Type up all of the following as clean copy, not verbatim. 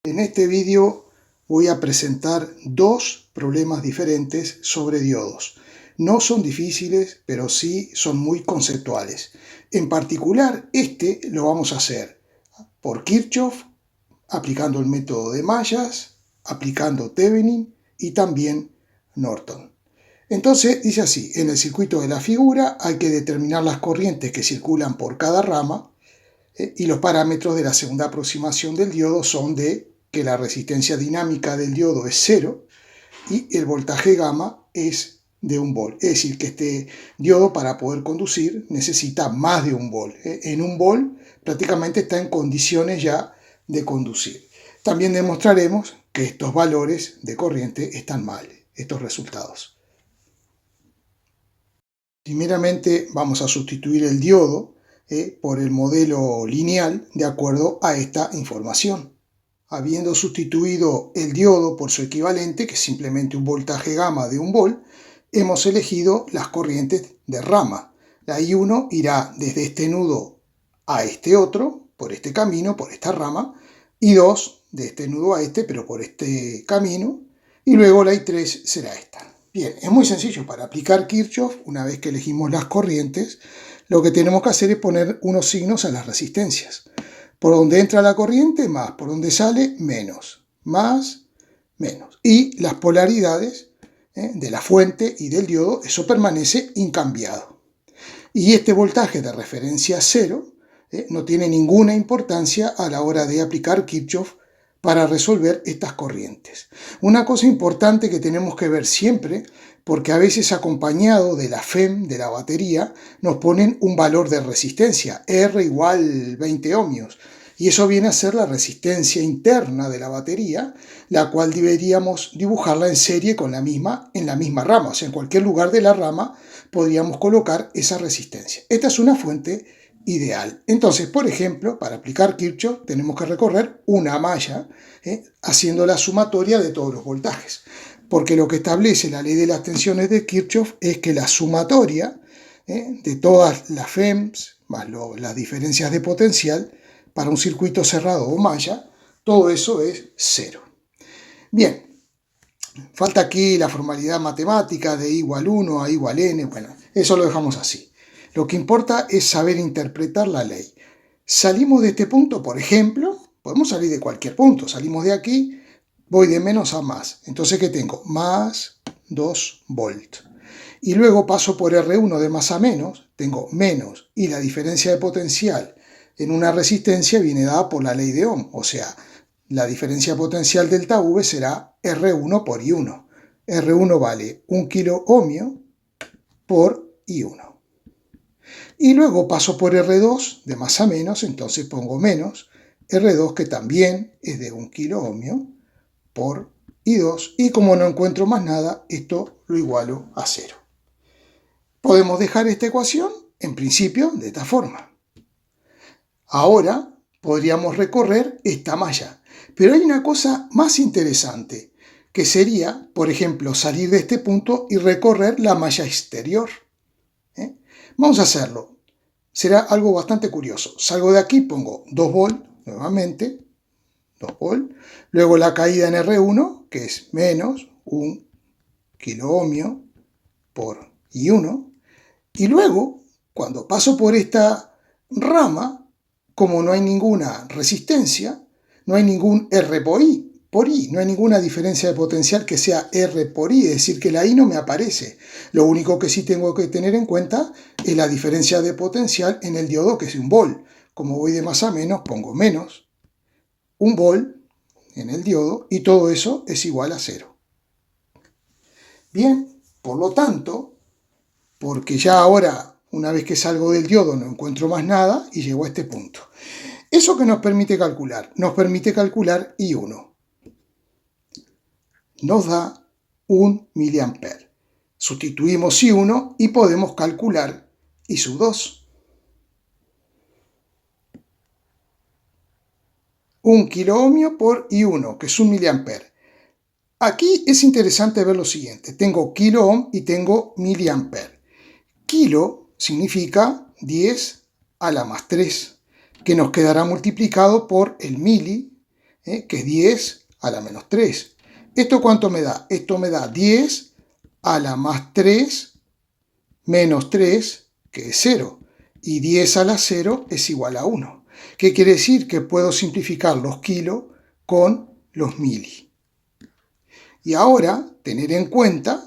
En este vídeo voy a presentar dos problemas diferentes sobre diodos. No son difíciles, pero sí son muy conceptuales. En particular, este lo vamos a hacer por Kirchhoff, aplicando el método de mallas, aplicando Thevenin y también Norton. Entonces, dice así: en el circuito de la figura hay que determinar las corrientes que circulan por cada rama y los parámetros de la segunda aproximación del diodo son de que la resistencia dinámica del diodo es 0 y el voltaje gamma es de 1 volt. Es decir, que este diodo para poder conducir necesita más de 1 volt. En 1 volt prácticamente está en condiciones ya de conducir. También demostraremos que estos valores de corriente están mal, estos resultados. Primeramente vamos a sustituir el diodo por el modelo lineal de acuerdo a esta información. Habiendo sustituido el diodo por su equivalente, que es simplemente un voltaje gamma de 1 volt, hemos elegido las corrientes de rama. La I1 irá desde este nudo a este otro, por este camino, por esta rama, I2 de este nudo a este, pero por este camino, y luego la I3 será esta. Bien, es muy sencillo. Para aplicar Kirchhoff, una vez que elegimos las corrientes, lo que tenemos que hacer es poner unos signos a las resistencias. Por donde entra la corriente, más. Por donde sale, menos. Más, menos. Y las polaridades de la fuente y del diodo, eso permanece incambiado. Y este voltaje de referencia 0 no tiene ninguna importancia a la hora de aplicar Kirchhoff para resolver estas corrientes. Una cosa importante que tenemos que ver siempre, porque a veces acompañado de la FEM de la batería nos ponen un valor de resistencia, R igual 20 ohmios, y eso viene a ser la resistencia interna de la batería, la cual deberíamos dibujarla en serie con la misma, en la misma rama, o sea, en cualquier lugar de la rama podríamos colocar esa resistencia. Esta es una fuente ideal. Entonces, por ejemplo, para aplicar Kirchhoff tenemos que recorrer una malla haciendo la sumatoria de todos los voltajes. Porque lo que establece la ley de las tensiones de Kirchhoff es que la sumatoria de todas las FEMs más las diferencias de potencial para un circuito cerrado o malla, todo eso es 0. Bien, falta aquí la formalidad matemática de I igual 1 a I igual n, bueno, eso lo dejamos así. Lo que importa es saber interpretar la ley. Salimos de este punto, por ejemplo, podemos salir de cualquier punto, salimos de aquí, voy de menos a más. Entonces, ¿qué tengo? Más 2 volt. Y luego paso por R1 de más a menos, tengo menos, y la diferencia de potencial en una resistencia viene dada por la ley de Ohm, o sea, la diferencia potencial delta V será R1 por I1. R1 vale 1 kilo ohmio por I1. Y luego paso por R2 de más a menos, entonces pongo menos R2, que también es de 1 kilo ohmio por I2, y como no encuentro más nada, esto lo igualo a 0. Podemos dejar esta ecuación, en principio, de esta forma. Ahora podríamos recorrer esta malla, pero hay una cosa más interesante, que sería, por ejemplo, salir de este punto y recorrer la malla exterior. Vamos a hacerlo. Será algo bastante curioso. Salgo de aquí, pongo 2 volt, nuevamente, 2 volt. Luego la caída en R1, que es menos 1 kilo ohmio por I1. Y luego, cuando paso por esta rama, como no hay ninguna resistencia, no hay ningún R por I, no hay ninguna diferencia de potencial que sea R por I, es decir, que la I no me aparece. Lo único que sí tengo que tener en cuenta es la diferencia de potencial en el diodo, que es 1 volt. Como voy de más a menos, pongo menos 1 volt en el diodo, y todo eso es igual a 0. Bien, por lo tanto, porque ya ahora, una vez que salgo del diodo, no encuentro más nada y llego a este punto. ¿Eso que nos permite calcular? Nos permite calcular I1. Nos da 1 miliampere. Sustituimos I1 y podemos calcular I2. 1 kilo ohmio por I1, que es 1 miliampere. Aquí es interesante ver lo siguiente. Tengo kilo ohm y tengo miliampere. Kilo significa 10 a la más 3, que nos quedará multiplicado por el mili, que es 10 a la menos 3. ¿Esto cuánto me da? Esto me da 10 a la más 3 menos 3, que es 0. Y 10 a la 0 es igual a 1. ¿Qué quiere decir? Que puedo simplificar los kilos con los mili. Y ahora, tener en cuenta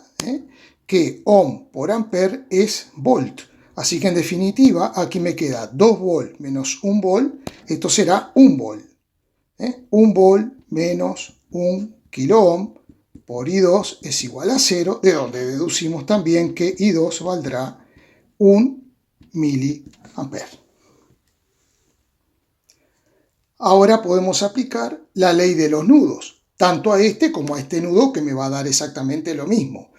que ohm por ampere es volt. Así que en definitiva, aquí me queda 2 volt menos 1 volt. Esto será 1 volt. 1 volt menos 1 kilo ohm por I2 es igual a 0, de donde deducimos también que I2 valdrá 1 miliampere. Ahora podemos aplicar la ley de los nudos, tanto a este como a este nudo que me va a dar exactamente lo mismo.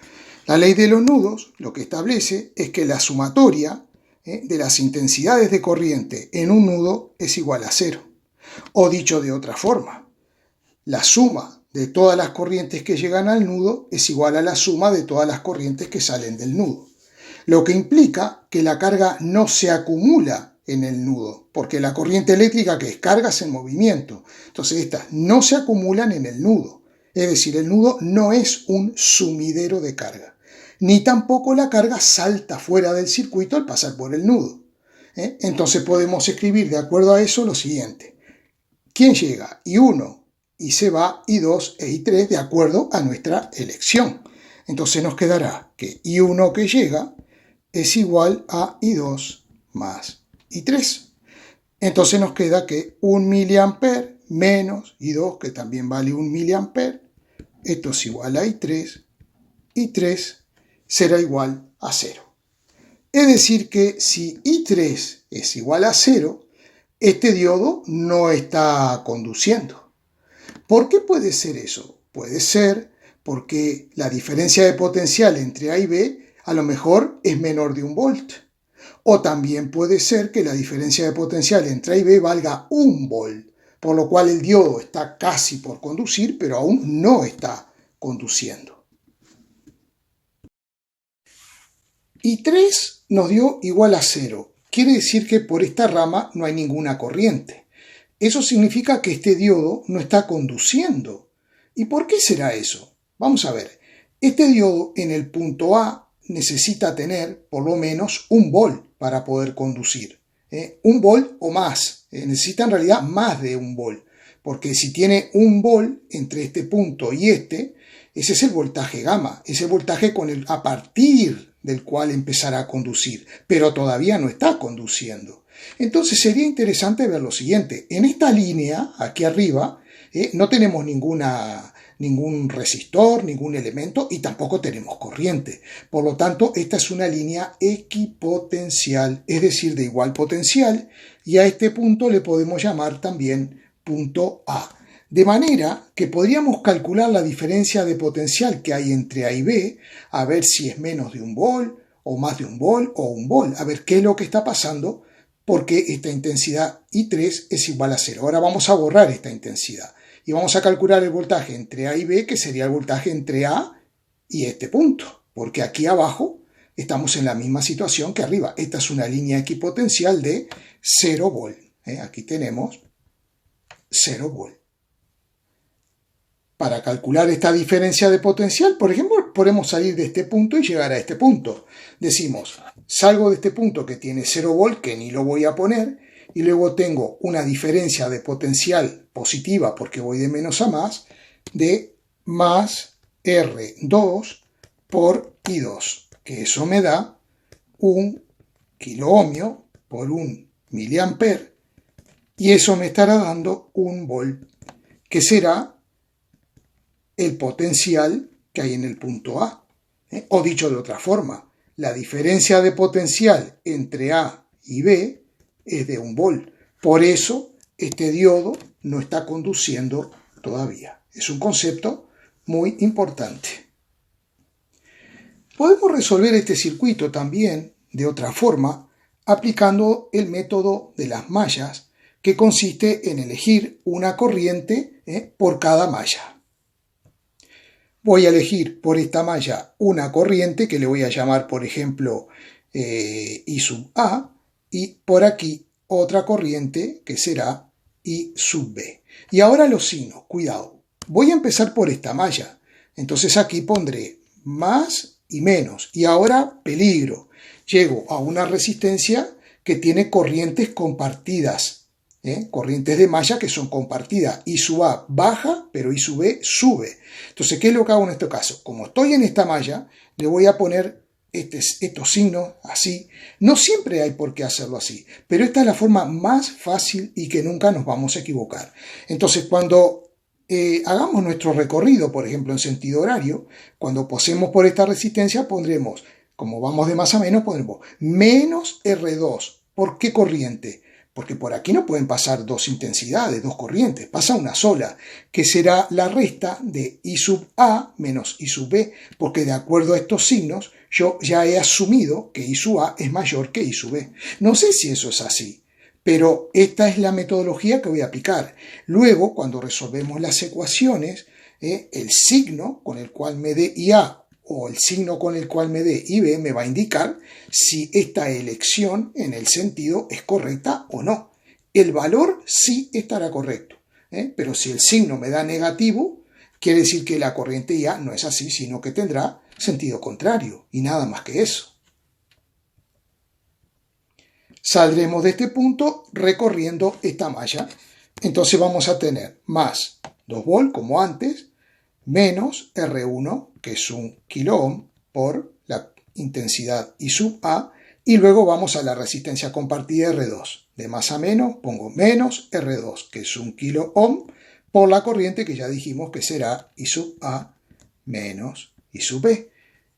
La ley de los nudos lo que establece es que la sumatoria de las intensidades de corriente en un nudo es igual a 0. O dicho de otra forma, la suma de todas las corrientes que llegan al nudo es igual a la suma de todas las corrientes que salen del nudo. Lo que implica que la carga no se acumula en el nudo, porque la corriente eléctrica, que es cargas en movimiento, entonces estas no se acumulan en el nudo. Es decir, el nudo no es un sumidero de carga, ni tampoco la carga salta fuera del circuito al pasar por el nudo. Entonces podemos escribir de acuerdo a eso lo siguiente. ¿Quién llega? I1 y se va I2 e I3 de acuerdo a nuestra elección. Entonces nos quedará que I1 que llega es igual a I2 más I3. Entonces nos queda que 1 miliampere menos I2, que también vale 1 miliampere, esto es igual a I3, I3 será igual a 0. Es decir que si I3 es igual a 0, este diodo no está conduciendo. ¿Por qué puede ser eso? Puede ser porque la diferencia de potencial entre A y B a lo mejor es menor de 1 volt. O también puede ser que la diferencia de potencial entre A y B valga 1 volt, por lo cual el diodo está casi por conducir, pero aún no está conduciendo. I3 nos dio igual a 0. Quiere decir que por esta rama no hay ninguna corriente. Eso significa que este diodo no está conduciendo. ¿Y por qué será eso? Vamos a ver. Este diodo en el punto A necesita tener por lo menos 1 volt para poder conducir. 1 volt o más. Necesita en realidad más de 1 volt. Porque si tiene 1 volt entre este punto y este, ese es el voltaje gamma. Ese voltaje a partir del cual empezará a conducir. Pero todavía no está conduciendo. Entonces sería interesante ver lo siguiente. En esta línea, aquí arriba, no tenemos ningún resistor, ningún elemento y tampoco tenemos corriente. Por lo tanto, esta es una línea equipotencial, es decir, de igual potencial, y a este punto le podemos llamar también punto A. De manera que podríamos calcular la diferencia de potencial que hay entre A y B, a ver si es menos de 1 volt, o más de 1 volt, o 1 volt, a ver qué es lo que está pasando, porque esta intensidad I3 es igual a 0. Ahora vamos a borrar esta intensidad y vamos a calcular el voltaje entre A y B, que sería el voltaje entre A y este punto, porque aquí abajo estamos en la misma situación que arriba. Esta es una línea equipotencial de 0 volt. Aquí tenemos 0 volt. Para calcular esta diferencia de potencial, por ejemplo, podemos salir de este punto y llegar a este punto. Decimos, salgo de este punto que tiene 0 volt, que ni lo voy a poner, y luego tengo una diferencia de potencial positiva, porque voy de menos a más, de más R2 por I2, que eso me da 1 kiloohmio por 1 miliampere, y eso me estará dando 1 volt, que será el potencial que hay en el punto A. O dicho de otra forma, la diferencia de potencial entre A y B es de 1 volt. Por eso este diodo no está conduciendo todavía. Es un concepto muy importante. Podemos resolver este circuito también de otra forma aplicando el método de las mallas, que consiste en elegir una corriente por cada malla. Voy a elegir por esta malla una corriente que le voy a llamar, por ejemplo, I sub A, y por aquí otra corriente que será I sub B. Y ahora los signos, cuidado. Voy a empezar por esta malla. Entonces aquí pondré más y menos. Y ahora peligro. Llego a una resistencia que tiene corrientes compartidas. Corrientes de malla que son compartidas. I sub A baja, pero I sub B sube. Entonces, ¿qué es lo que hago en este caso? Como estoy en esta malla, le voy a poner estos signos así. No siempre hay por qué hacerlo así, pero esta es la forma más fácil y que nunca nos vamos a equivocar. Entonces, cuando hagamos nuestro recorrido, por ejemplo, en sentido horario, cuando pasemos por esta resistencia pondremos, como vamos de más a menos, pondremos menos R2. ¿Por qué corriente? Porque por aquí no pueden pasar dos intensidades, dos corrientes, pasa una sola, que será la resta de I sub A menos I sub B, porque de acuerdo a estos signos yo ya he asumido que I sub A es mayor que I sub B. No sé si eso es así, pero esta es la metodología que voy a aplicar. Luego, cuando resolvemos las ecuaciones, el signo con el cual me dé IA o el signo con el cual me dé IB me va a indicar si esta elección en el sentido es correcta o no. El valor sí estará correcto, pero si el signo me da negativo, quiere decir que la corriente IA no es así, sino que tendrá sentido contrario y nada más que eso. Saldremos de este punto recorriendo esta malla. Entonces vamos a tener más 2 volt como antes, menos R1, que es 1 kilo ohm por la intensidad I sub A, y luego vamos a la resistencia compartida R2. De más a menos pongo menos R2, que es 1 kilo ohm, por la corriente que ya dijimos que será I sub A menos I sub B.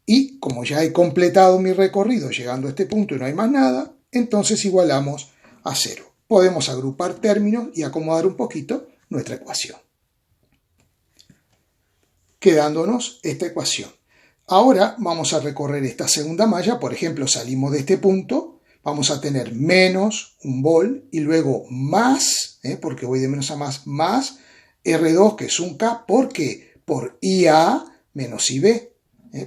Y como ya he completado mi recorrido llegando a este punto y no hay más nada, entonces igualamos a 0. Podemos agrupar términos y acomodar un poquito nuestra ecuación, quedándonos esta ecuación. Ahora vamos a recorrer esta segunda malla. Por ejemplo, salimos de este punto, vamos a tener menos 1 volt y luego más, porque voy de menos a más R2, que es 1K. ¿Por qué? Por IA menos IB.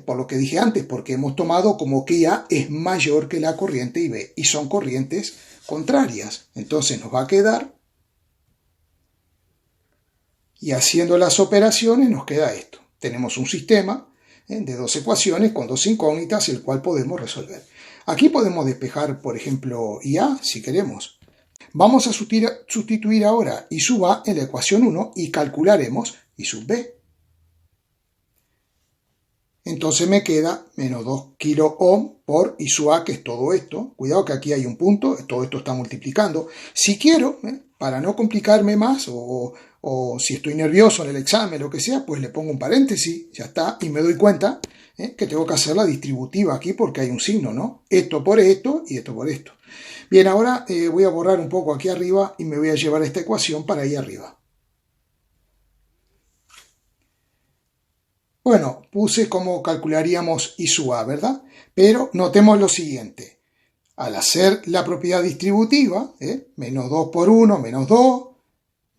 Por lo que dije antes, porque hemos tomado como que IA es mayor que la corriente IB y son corrientes contrarias. Entonces nos va a quedar, y haciendo las operaciones nos queda esto. Tenemos un sistema de dos ecuaciones con dos incógnitas, el cual podemos resolver. Aquí podemos despejar, por ejemplo, IA, si queremos. Vamos a sustituir ahora I sub A en la ecuación 1 y calcularemos I sub B. Entonces me queda menos 2 kilo ohm por I sub A, que es todo esto. Cuidado que aquí hay un punto, todo esto está multiplicando. Si quiero, para no complicarme más, o si estoy nervioso en el examen, lo que sea, pues le pongo un paréntesis, ya está, y me doy cuenta que tengo que hacer la distributiva aquí porque hay un signo, ¿no? Esto por esto y esto por esto. Bien, ahora voy a borrar un poco aquí arriba y me voy a llevar esta ecuación para ahí arriba. Bueno, puse cómo calcularíamos I sub A, ¿verdad? Pero notemos lo siguiente. Al hacer la propiedad distributiva, menos 2 por 1, menos 2,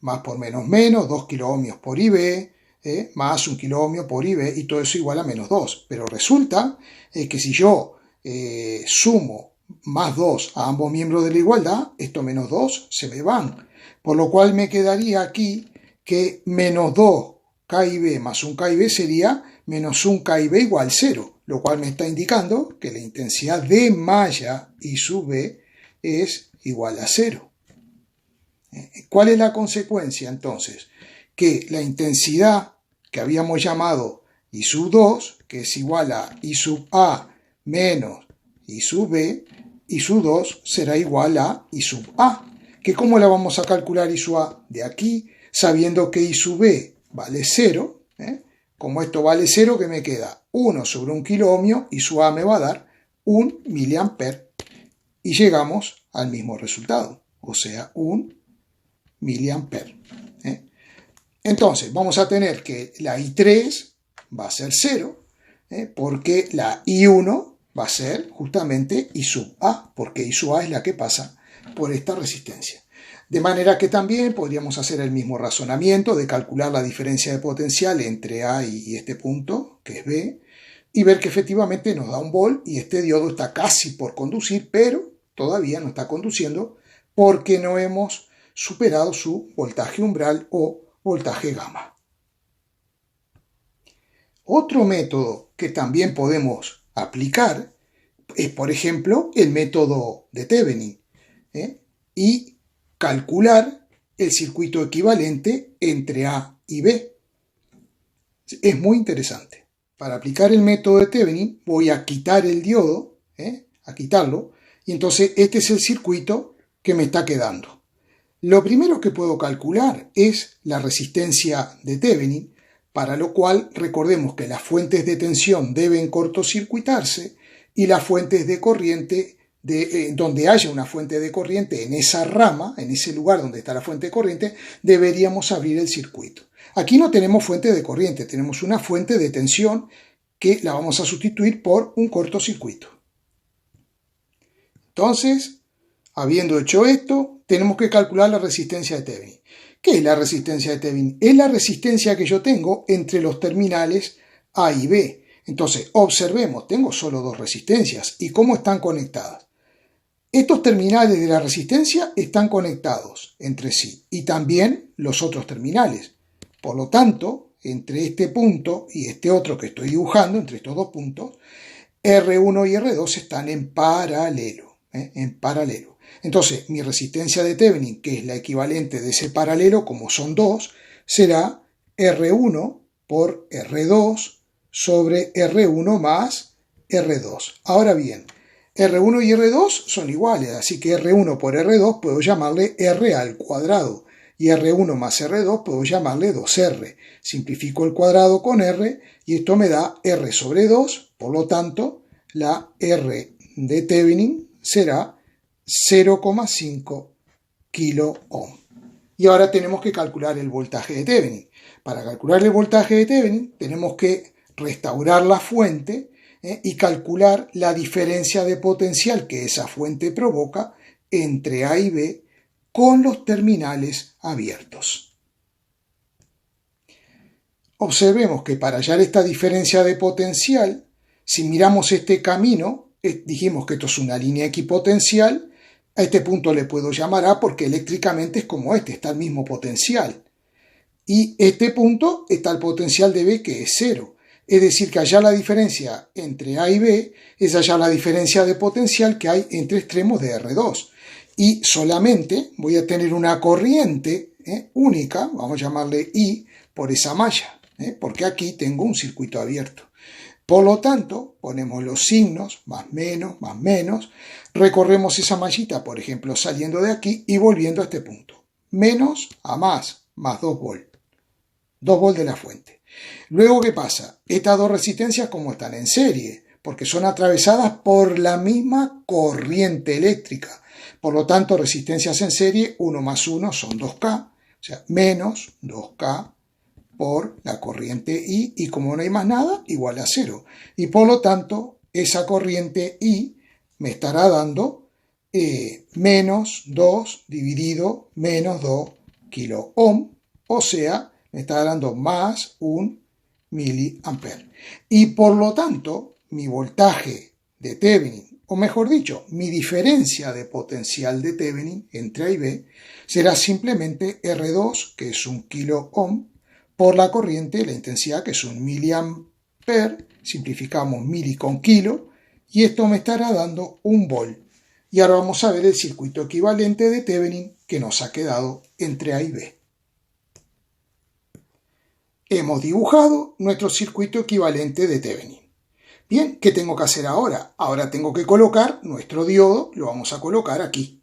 más por menos, 2 kiloohmios por IB, más 1 kiloohmio por IB, y todo eso igual a menos 2. Pero resulta que si yo sumo más 2 a ambos miembros de la igualdad, estos menos 2 se me van. Por lo cual me quedaría aquí que menos 2 KIB más 1 KIB sería menos 1 KIB igual 0, lo cual me está indicando que la intensidad de malla I sub B es igual a 0. ¿Cuál es la consecuencia entonces? Que la intensidad que habíamos llamado I sub 2, que es igual a I sub A menos I sub B, I sub 2 será igual a I sub A. ¿Que cómo la vamos a calcular I sub A? De aquí, sabiendo que I sub B vale 0, como esto vale 0, ¿qué me queda? 1 sobre 1 kiloohmio, I sub A me va a dar 1 miliamper, y llegamos al mismo resultado, o sea, 1 miliamper. Entonces, vamos a tener que la I3 va a ser 0, porque la I1 va a ser justamente I sub A, porque I sub A es la que pasa por esta resistencia. De manera que también podríamos hacer el mismo razonamiento de calcular la diferencia de potencial entre A y este punto, que es B, y ver que efectivamente nos da 1 volt y este diodo está casi por conducir, pero todavía no está conduciendo porque no hemos superado su voltaje umbral o voltaje gamma. Otro método que también podemos aplicar es, por ejemplo, el método de Thevenin, y calcular el circuito equivalente entre A y B. Es muy interesante. Para aplicar el método de Thevenin voy a quitar el diodo, a quitarlo, y entonces este es el circuito que me está quedando. Lo primero que puedo calcular es la resistencia de Thevenin, para lo cual recordemos que las fuentes de tensión deben cortocircuitarse y las fuentes de corriente, donde haya una fuente de corriente en esa rama, en ese lugar donde está la fuente de corriente, deberíamos abrir el circuito. Aquí no tenemos fuente de corriente, tenemos una fuente de tensión que la vamos a sustituir por un cortocircuito. Entonces, habiendo hecho esto, tenemos que calcular la resistencia de Thevenin. ¿Qué es la resistencia de Thevenin? Es la resistencia que yo tengo entre los terminales A y B. Entonces, observemos, tengo solo dos resistencias. ¿Y cómo están conectadas? Estos terminales de la resistencia están conectados entre sí y también los otros terminales. Por lo tanto, entre este punto y este otro que estoy dibujando, entre estos dos puntos, R1 y R2 están en paralelo. Entonces, mi resistencia de Thevenin, que es la equivalente de ese paralelo, como son dos, será R1 por R2 sobre R1 más R2. Ahora bien, R1 y R2 son iguales, así que R1 por R2 puedo llamarle R al cuadrado, y R1 más R2 puedo llamarle 2R. Simplifico el cuadrado con R, y esto me da R sobre 2, por lo tanto, la R de Thevenin será 0,5 kilo ohm. Y ahora tenemos que calcular el voltaje de Thevenin. Para calcular el voltaje de Thevenin tenemos que restaurar la fuente y calcular la diferencia de potencial que esa fuente provoca entre A y B con los terminales abiertos. Observemos que para hallar esta diferencia de potencial, si miramos este camino, dijimos que esto es una línea equipotencial. A este punto le puedo llamar A porque eléctricamente es como este, está el mismo potencial. Y este punto está el potencial de B, que es 0. Es decir, que hallar la diferencia entre A y B es hallar la diferencia de potencial que hay entre extremos de R2. Y solamente voy a tener una corriente única, vamos a llamarle I, por esa malla, porque aquí tengo un circuito abierto. Por lo tanto, ponemos los signos, más menos, recorremos esa mallita, por ejemplo, saliendo de aquí y volviendo a este punto. Menos a más 2 volts. 2 volts de la fuente. Luego, ¿qué pasa? Estas dos resistencias, como están en serie, porque son atravesadas por la misma corriente eléctrica. Por lo tanto, resistencias en serie, 1 más 1 son 2K, o sea, menos 2K por la corriente I, y como no hay más nada, igual a 0. Y por lo tanto, esa corriente I me estará dando menos 2 dividido menos 2 kilo ohm, o sea, me está dando más 1 miliampere. Y por lo tanto, mi voltaje de Thevenin, o mejor dicho, mi diferencia de potencial de Thevenin entre A y B, será simplemente R2, que es 1 kilo ohm, por la corriente, la intensidad, que es 1 miliampere, simplificamos mili con kilo, y esto me estará dando 1 volt. Y ahora vamos a ver el circuito equivalente de Thevenin que nos ha quedado entre A y B. Hemos dibujado nuestro circuito equivalente de Thevenin. Bien, ¿qué tengo que hacer ahora? Ahora tengo que colocar nuestro diodo, lo vamos a colocar aquí.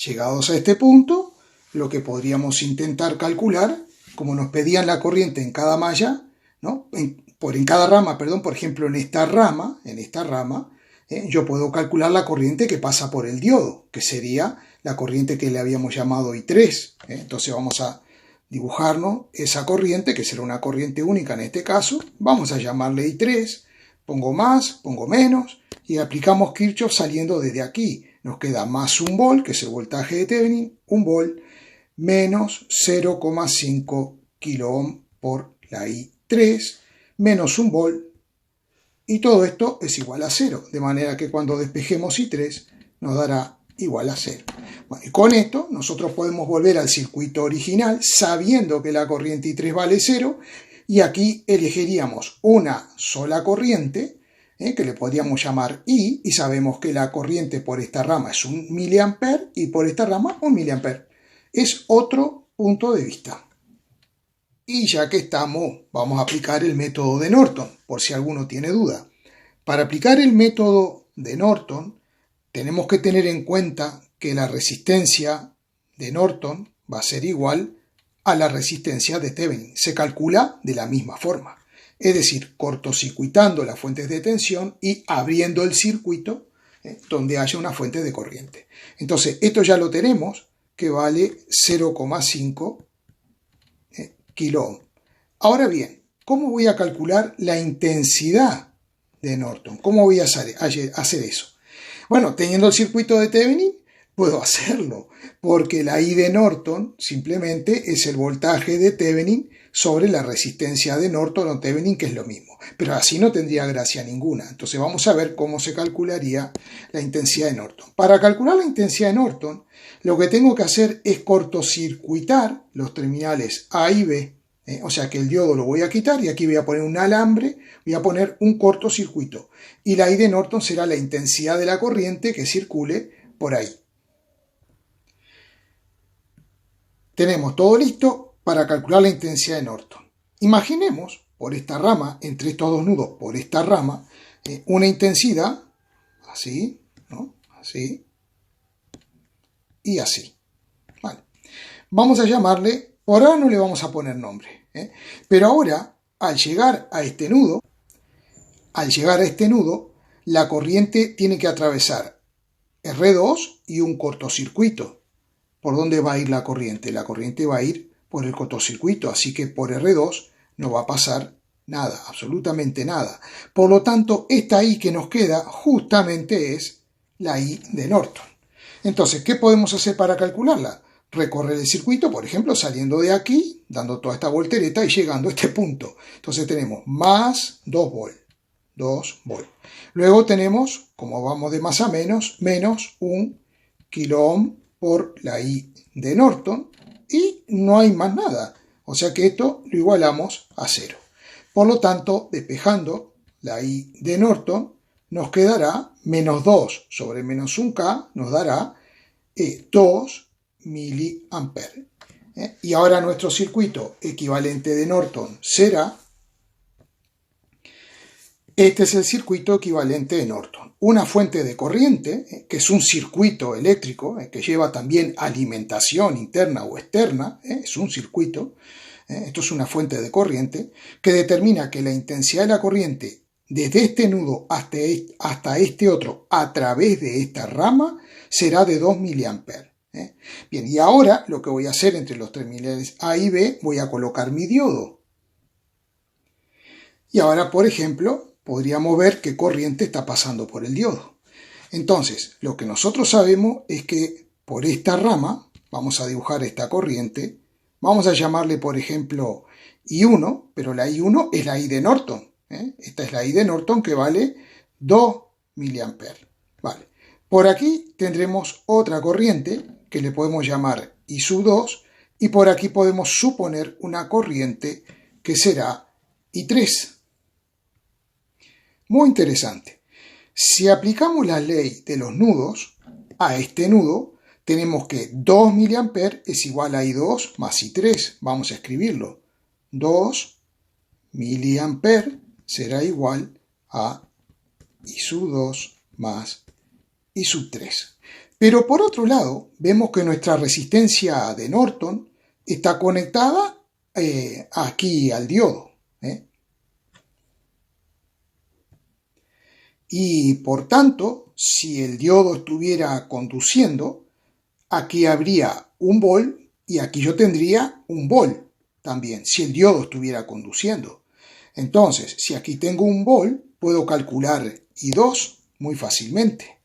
Llegados a este punto, lo que podríamos intentar calcular, como nos pedían la corriente en cada malla, ¿no? en cada rama, perdón, por ejemplo, en esta rama, yo puedo calcular la corriente que pasa por el diodo, que sería la corriente que le habíamos llamado I3. Entonces vamos a dibujarnos esa corriente, que será una corriente única en este caso. Vamos a llamarle I3, pongo más, pongo menos, y aplicamos Kirchhoff saliendo desde aquí. Nos queda más 1 volt, que es el voltaje de Thevenin, 1 volt, menos 0,5 kilo ohm por la I3, menos 1 volt, y todo esto es igual a 0, de manera que cuando despejemos I3 nos dará igual a 0. Bueno, y con esto nosotros podemos volver al circuito original sabiendo que la corriente I3 vale 0 y aquí elegiríamos una sola corriente que le podríamos llamar I y sabemos que la corriente por esta rama es 1 miliampere y por esta rama 1 miliampere. Es otro punto de vista. Y ya que estamos, vamos a aplicar el método de Norton, por si alguno tiene duda. Para aplicar el método de Norton, tenemos que tener en cuenta que la resistencia de Norton va a ser igual a la resistencia de Thevenin. Se calcula de la misma forma. Es decir, cortocircuitando las fuentes de tensión y abriendo el circuito donde haya una fuente de corriente. Entonces, esto ya lo tenemos, que vale 0,5 kilo. Ahora bien, ¿cómo voy a calcular la intensidad de Norton? ¿Cómo voy a hacer eso? Bueno, teniendo el circuito de Thevenin, puedo hacerlo, porque la I de Norton simplemente es el voltaje de Thevenin sobre la resistencia de Norton o Thevenin, que es lo mismo. Pero así no tendría gracia ninguna. Entonces vamos a ver cómo se calcularía la intensidad de Norton. Para calcular la intensidad de Norton, lo que tengo que hacer es cortocircuitar los terminales A y B. O sea que el diodo lo voy a quitar y aquí voy a poner un alambre, voy a poner un cortocircuito. Y la I de Norton será la intensidad de la corriente que circule por ahí. Tenemos todo listo para calcular la intensidad de Norton. Imaginemos, por esta rama, entre estos dos nudos, por esta rama, una intensidad, así, ¿no? Así, y así. Vale. Vamos a llamarle, por ahora no le vamos a poner nombre, pero ahora, al llegar a este nudo, la corriente tiene que atravesar R2 y un cortocircuito. ¿Por dónde va a ir la corriente? La corriente va a ir por el cortocircuito, así que por R2 no va a pasar nada, absolutamente nada. Por lo tanto, esta I que nos queda justamente es la I de Norton. Entonces, ¿qué podemos hacer para calcularla? Recorrer el circuito, por ejemplo, saliendo de aquí, dando toda esta voltereta y llegando a este punto. Entonces tenemos más 2 volt. 2 volt. Luego tenemos, como vamos de más a menos, menos 1 kilo ohm por la I de Norton y no hay más nada. O sea que esto lo igualamos a 0. Por lo tanto, despejando la I de Norton, nos quedará menos 2 sobre menos 1K, nos dará 2 miliamperes. Y ahora nuestro circuito equivalente de Norton será, este es el circuito equivalente de Norton. Una fuente de corriente, que es un circuito eléctrico, que lleva también alimentación interna o externa, es un circuito, esto es una fuente de corriente, que determina que la intensidad de la corriente desde este nudo hasta este otro a través de esta rama será de 2 miliamperes. Bien, y ahora lo que voy a hacer entre los terminales A y B, voy a colocar mi diodo. Y ahora, por ejemplo, podríamos ver qué corriente está pasando por el diodo. Entonces, lo que nosotros sabemos es que por esta rama, vamos a dibujar esta corriente, vamos a llamarle, por ejemplo, I1, pero la I1 es la I de Norton. Esta es la I de Norton que vale 2 miliamperes. Vale. Por aquí tendremos otra corriente que le podemos llamar I2 y por aquí podemos suponer una corriente que será I3. Muy interesante. Si aplicamos la ley de los nudos a este nudo, tenemos que 2 miliamperes es igual a I2 más I3. Vamos a escribirlo. 2 miliamperes será igual a I2 más I3. Pero por otro lado, vemos que nuestra resistencia de Norton está conectada aquí al diodo. Y por tanto, si el diodo estuviera conduciendo, aquí habría un volt y aquí yo tendría un volt también, si el diodo estuviera conduciendo. Entonces, si aquí tengo un volt, puedo calcular I2 muy fácilmente.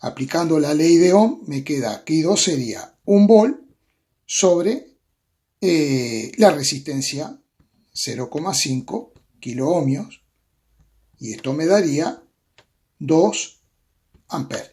Aplicando la ley de Ohm, me queda que I2 sería un volt sobre la resistencia 0,5 kiloohmios y esto me daría 2 amperes.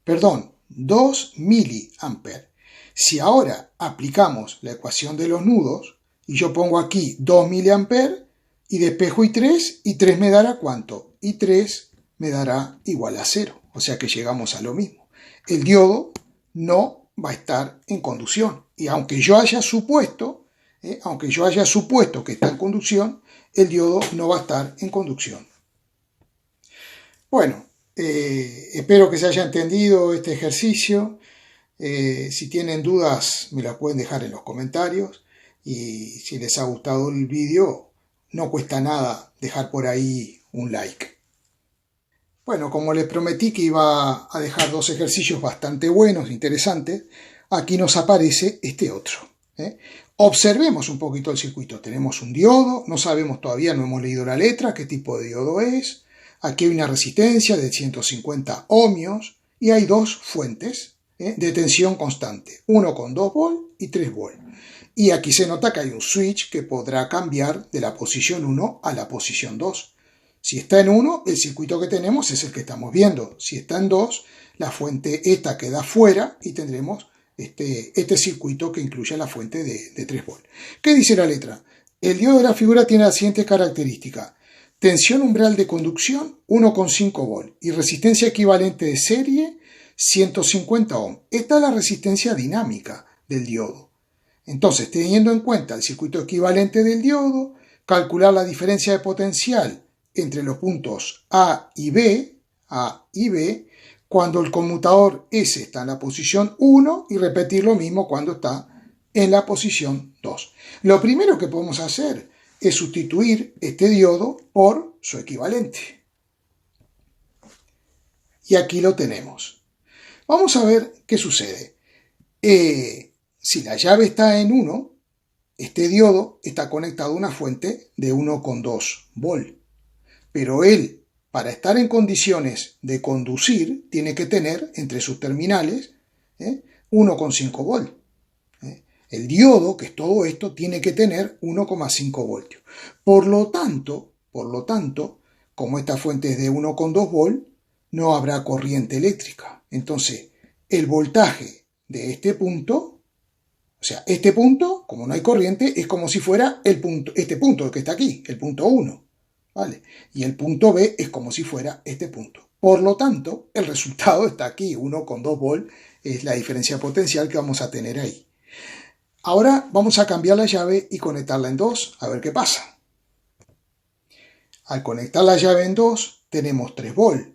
perdón, 2 miliamperes. Si ahora aplicamos la ecuación de los nudos, y yo pongo aquí 2 miliamperes, y despejo I3, I3 me dará ¿cuánto? I3 me dará igual a 0, o sea que llegamos a lo mismo. El diodo no va a estar en conducción, y aunque yo haya supuesto que está en conducción, el diodo no va a estar en conducción. Bueno, espero que se haya entendido este ejercicio. Si tienen dudas me las pueden dejar en los comentarios, y si les ha gustado el vídeo no cuesta nada dejar por ahí un like. Bueno, como les prometí que iba a dejar dos ejercicios bastante buenos, interesantes, aquí nos aparece este otro. Observemos un poquito el circuito. Tenemos un diodo, no sabemos todavía, no hemos leído la letra, qué tipo de diodo es. Aquí hay una resistencia de 150 ohmios y hay dos fuentes de tensión constante, uno con 2 volt y 3 volt. Y aquí se nota que hay un switch que podrá cambiar de la posición 1 a la posición 2. Si está en 1, el circuito que tenemos es el que estamos viendo. Si está en 2, la fuente esta queda fuera y tendremos este circuito que incluye la fuente de 3 volt. ¿Qué dice la letra? El diodo de la figura tiene las siguientes características. Tensión umbral de conducción 1,5 volt y resistencia equivalente de serie 150 ohm. Esta es la resistencia dinámica del diodo. Entonces, teniendo en cuenta el circuito equivalente del diodo, calcular la diferencia de potencial entre los puntos A y B, cuando el conmutador S está en la posición 1 y repetir lo mismo cuando está en la posición 2. Lo primero que podemos hacer es sustituir este diodo por su equivalente. Y aquí lo tenemos. Vamos a ver qué sucede. Si la llave está en 1, este diodo está conectado a una fuente de 1,2 volt. Pero él, para estar en condiciones de conducir, tiene que tener entre sus terminales 1,5 volt. El diodo, que es todo esto, tiene que tener 1,5 voltios. Por lo tanto, como esta fuente es de 1,2 volt, no habrá corriente eléctrica. Entonces, el voltaje de este punto, o sea, este punto, como no hay corriente, es como si fuera este punto que está aquí, el punto 1. ¿Vale? Y el punto B es como si fuera este punto. Por lo tanto, el resultado está aquí, 1,2 volt, es la diferencia potencial que vamos a tener ahí. Ahora vamos a cambiar la llave y conectarla en 2, a ver qué pasa. Al conectar la llave en 2, tenemos 3 volt.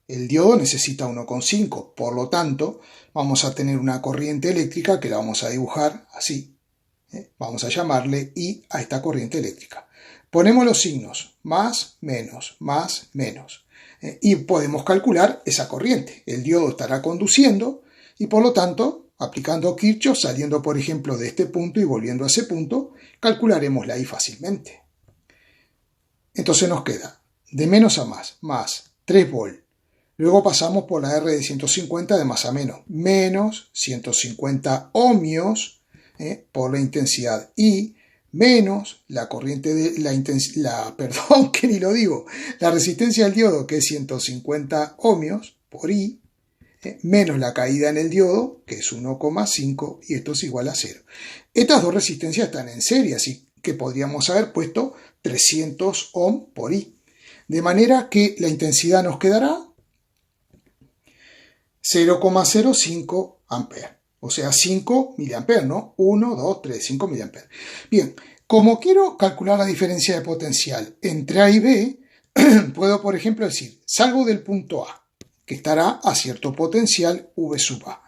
El diodo necesita 1,5, por lo tanto, vamos a tener una corriente eléctrica que la vamos a dibujar así. Vamos a llamarle I a esta corriente eléctrica. Ponemos los signos, más, menos, y podemos calcular esa corriente. El diodo estará conduciendo y por lo tanto, aplicando Kirchhoff, saliendo por ejemplo de este punto y volviendo a ese punto, calcularemos la I fácilmente. Entonces nos queda de menos a más 3 volt. Luego pasamos por la R de 150 de más a menos 150 ohmios por la intensidad I, menos la corriente de la resistencia del diodo, que es 150 ohmios por I, menos la caída en el diodo, que es 1,5, y esto es igual a 0. Estas dos resistencias están en serie, así que podríamos haber puesto 300 ohm por I. De manera que la intensidad nos quedará 0,05 amperes. O sea, 5 miliamperes, ¿no? 1, 2, 3, 5 miliamperes. Bien, como quiero calcular la diferencia de potencial entre A y B, puedo, por ejemplo, decir, salgo del punto A, que estará a cierto potencial V sub A.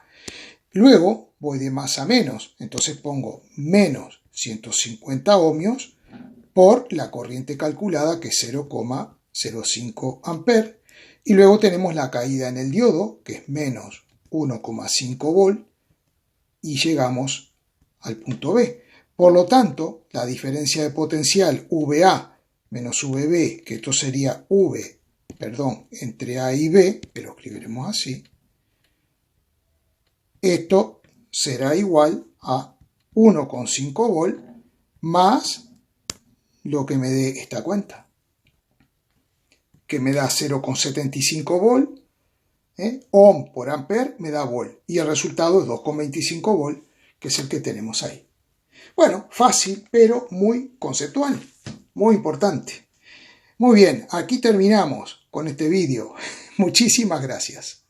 Luego voy de más a menos, entonces pongo menos 150 ohmios por la corriente calculada, que es 0,05 amperes. Y luego tenemos la caída en el diodo, que es menos 1,5 volt, y llegamos al punto B. Por lo tanto, la diferencia de potencial VA menos VB, que esto sería entre A y B, que lo escribiremos así, esto será igual a 1,5 volt más lo que me dé esta cuenta, que me da 0,75 volt Ohm por ampere me da volt. Y el resultado es 2,25 volt, que es el que tenemos ahí. Bueno, fácil, pero muy conceptual, muy importante. Muy bien, aquí terminamos con este vídeo. Muchísimas gracias.